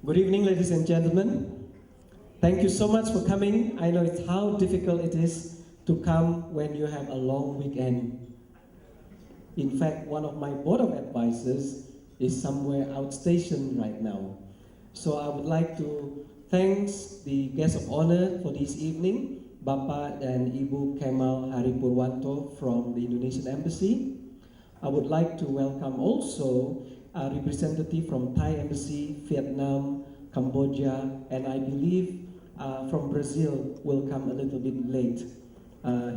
Good evening, ladies and gentlemen. Thank you so much for coming. I know it's how difficult it is to come when you have a long weekend. In fact, one of my board of advisors is somewhere outstationed right now. So I would like to thank the guest of honor for this evening, Bapak dan Ibu Kemal Hari Purwanto from the Indonesian Embassy. I would like to welcome also a representative from Thai Embassy, Vietnam, Cambodia, and I believe from Brazil will come a little bit late.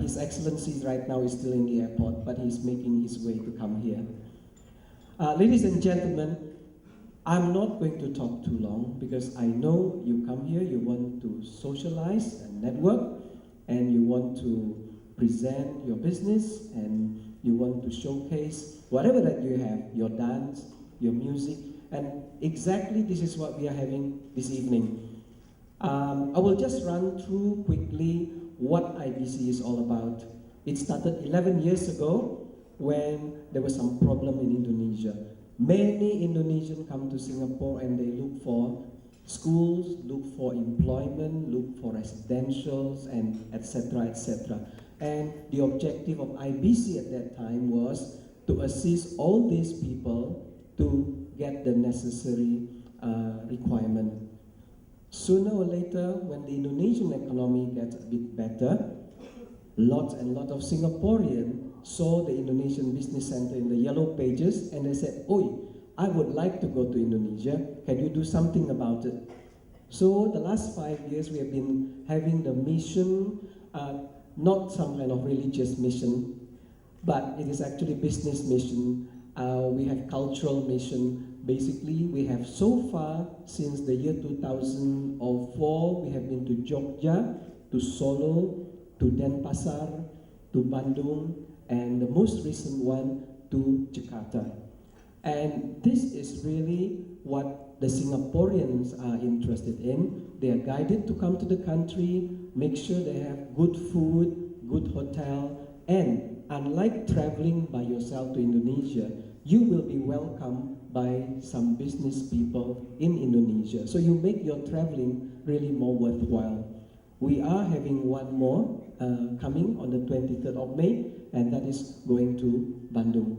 His Excellency right now is still in the airport, but he's making his way to come here. Ladies and gentlemen, I'm not going to talk too long because I know you come here, you want to socialize and network, and you want to present your business, and you want to showcase whatever that you have, your dance, your music, and exactly this is what we are having this evening. I will just run through quickly what IBC is all about. It started 11 years ago when there was some problem in Indonesia. Many Indonesians come to Singapore and they look for schools, look for employment, look for residentials, and etc., etc. And the objective of IBC at that time was to assist all these people to get the necessary requirement. Sooner or later, when the Indonesian economy gets a bit better, lots and lots of Singaporeans saw the Indonesian Business Center in the yellow pages and they said, "Oi, I would like to go to Indonesia. Can you do something about it?" So the last 5 years we have been having the mission, not some kind of religious mission, but it is actually business mission. We have cultural mission. Basically, we have so far, since the year 2004, we have been to Jogja, to Solo, to Denpasar, to Bandung, and the most recent one to Jakarta. And this is really what the Singaporeans are interested in. They are guided to come to the country, make sure they have good food, good hotel, and unlike traveling by yourself to Indonesia, you will be welcomed by some business people in Indonesia. So you make your traveling really more worthwhile. We are having one more coming on the 23rd of May, and that is going to Bandung.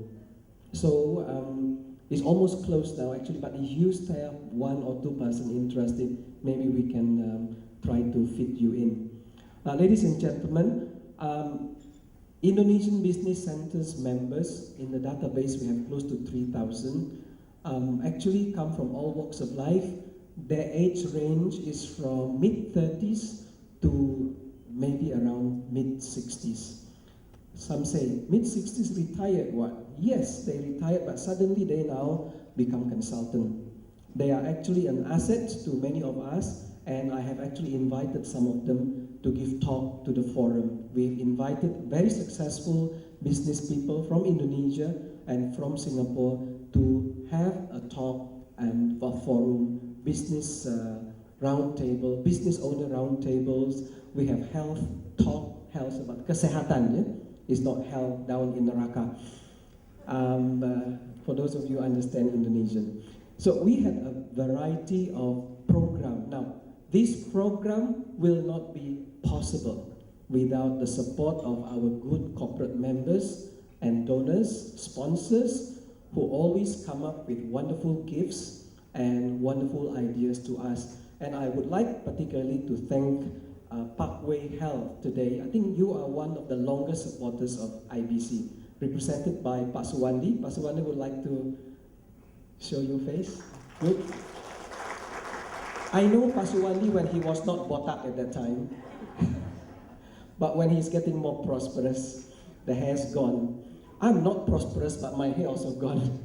So it's almost closed now actually, but if you still have 1 or 2 person interested, maybe we can try to fit you in. Ladies and gentlemen, Indonesian Business Centers members in the database, we have close to 3,000, actually come from all walks of life. Their age range is from mid-30s to maybe around mid-60s. Some say, mid-60s retired what? Yes, they retired, but suddenly they now become consultant. They are actually an asset to many of us, and I have actually invited some of them to give talk to the forum. We've invited very successful business people from Indonesia and from Singapore to have a talk and a forum, business roundtable, business owner roundtables. We have health talk, health about kesehatan, yeah? It's not hell down in Neraka. For those of you who understand Indonesian. So we had a variety of program. Now, this program will not be possible without the support of our good corporate members and donors, sponsors, who always come up with wonderful gifts and wonderful ideas to us. And I would like particularly to thank Parkway Health today. I think you are one of the longest supporters of IBC, represented by Pak Suwandi. Pak Suwandi would like to show your face. Good. I know Pak Suwandi when he was not botak at that time, but when he's getting more prosperous, the hair's gone. I'm not prosperous, but my hair also gone.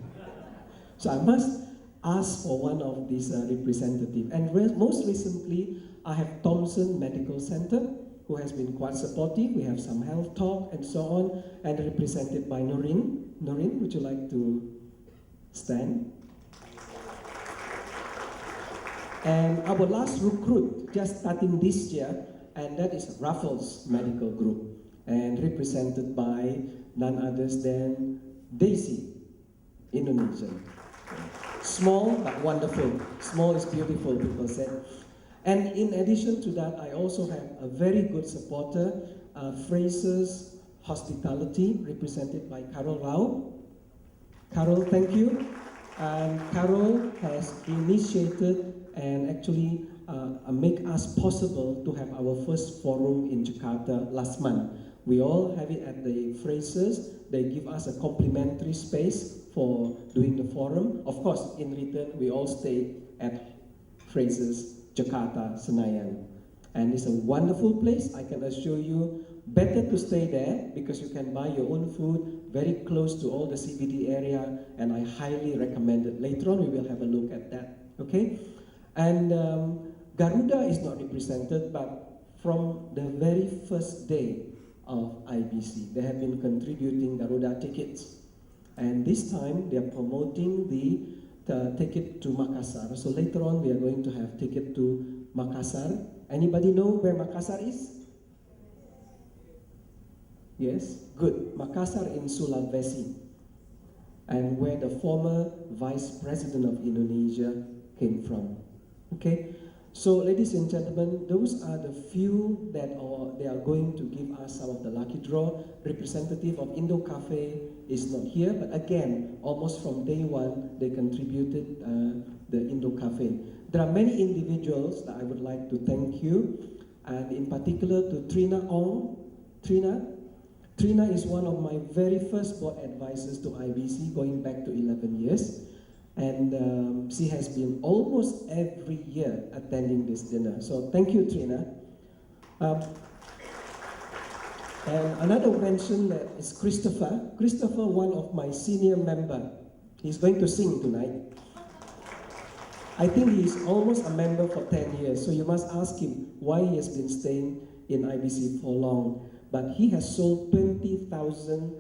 So I must ask for one of these representatives. And most recently, I have Thomson Medical Center, who has been quite supportive. We have some health talk and so on, and represented by Noreen. Noreen, would you like to stand? And our last recruit, just starting this year, and that is Raffles Medical Group, and represented by none others than Daisy, Indonesian. Small but wonderful. Small is beautiful, people said. And in addition to that, I also have a very good supporter, Fraser's Hospitality, represented by Carol Rao. Carol, thank you. And Carol has initiated and actually make us possible to have our first forum in Jakarta last month. We all have it at the Frasers. They give us a complimentary space for doing the forum. Of course, in return, we all stay at Frasers, Jakarta, Senayan. And it's a wonderful place. I can assure you, better to stay there because you can buy your own food, very close to all the CBD area, and I highly recommend it. Later on, we will have a look at that, okay? And Garuda is not represented, but from the very first day of IBC, they have been contributing Garuda tickets. And this time, they are promoting the ticket to Makassar. So later on, we are going to have ticket to Makassar. Anybody know where Makassar is? Yes, good. Makassar in Sulawesi, and where the former Vice President of Indonesia came from. Okay, so ladies and gentlemen, those are the few that they are going to give us some of the lucky draw. Representative of Indo Cafe is not here, but again, almost from day one, they contributed the Indo Cafe. There are many individuals that I would like to thank you, and in particular to Trina Ong. Trina is one of my very first board advisors to IBC, going back to 11 years. And she has been almost every year attending this dinner. So thank you, Trina. And another mention that is Christopher. Christopher, one of my senior member. He's going to sing tonight. I think he's almost a member for 10 years. So you must ask him why he has been staying in IBC for long. But he has sold 20,000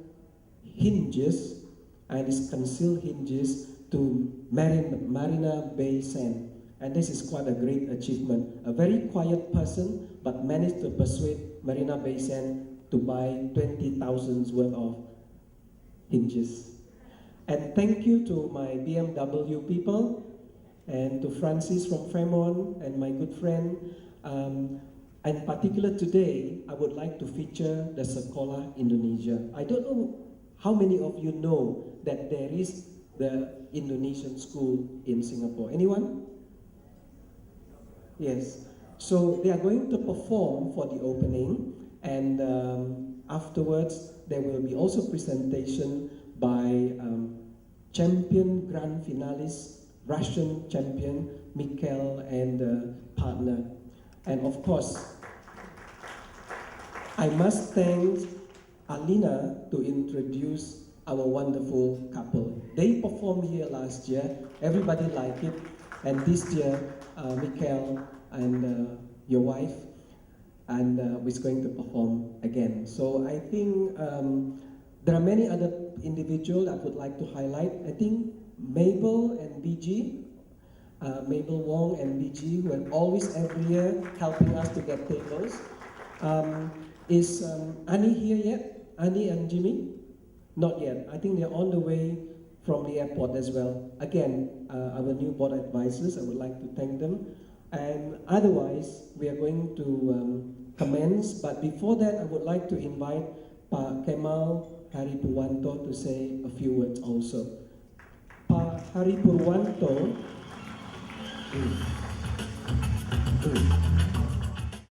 hinges, and it's concealed hinges, to Marina Bay Sands. And this is quite a great achievement. A very quiet person, but managed to persuade Marina Bay Sands to buy 20,000 worth of hinges. And thank you to my BMW people, and to Francis from Fremont, and my good friend. In particular today, I would like to feature the Sekolah Indonesia. I don't know how many of you know that there is the Indonesian school in Singapore. Anyone? Yes. So they are going to perform for the opening, and afterwards there will be also presentation by champion grand finalist, Russian champion Mikhail and partner. And of course, I must thank Alina to introduce our wonderful couple. They performed here last year, everybody liked it, and this year, Mikhail and your wife and is going to perform again. So I think there are many other individuals I would like to highlight. I think Mabel and BG, Mabel Wong and BG, who are always every year helping us to get tables. Is Annie here yet? Annie and Jimmy? Not yet. I think they're on the way from the airport as well. Again, our new board advisors, I would like to thank them. And otherwise, we are going to commence. But before that, I would like to invite Pak Kemal Hari Purwanto to say a few words also. Pak Hari Purwanto.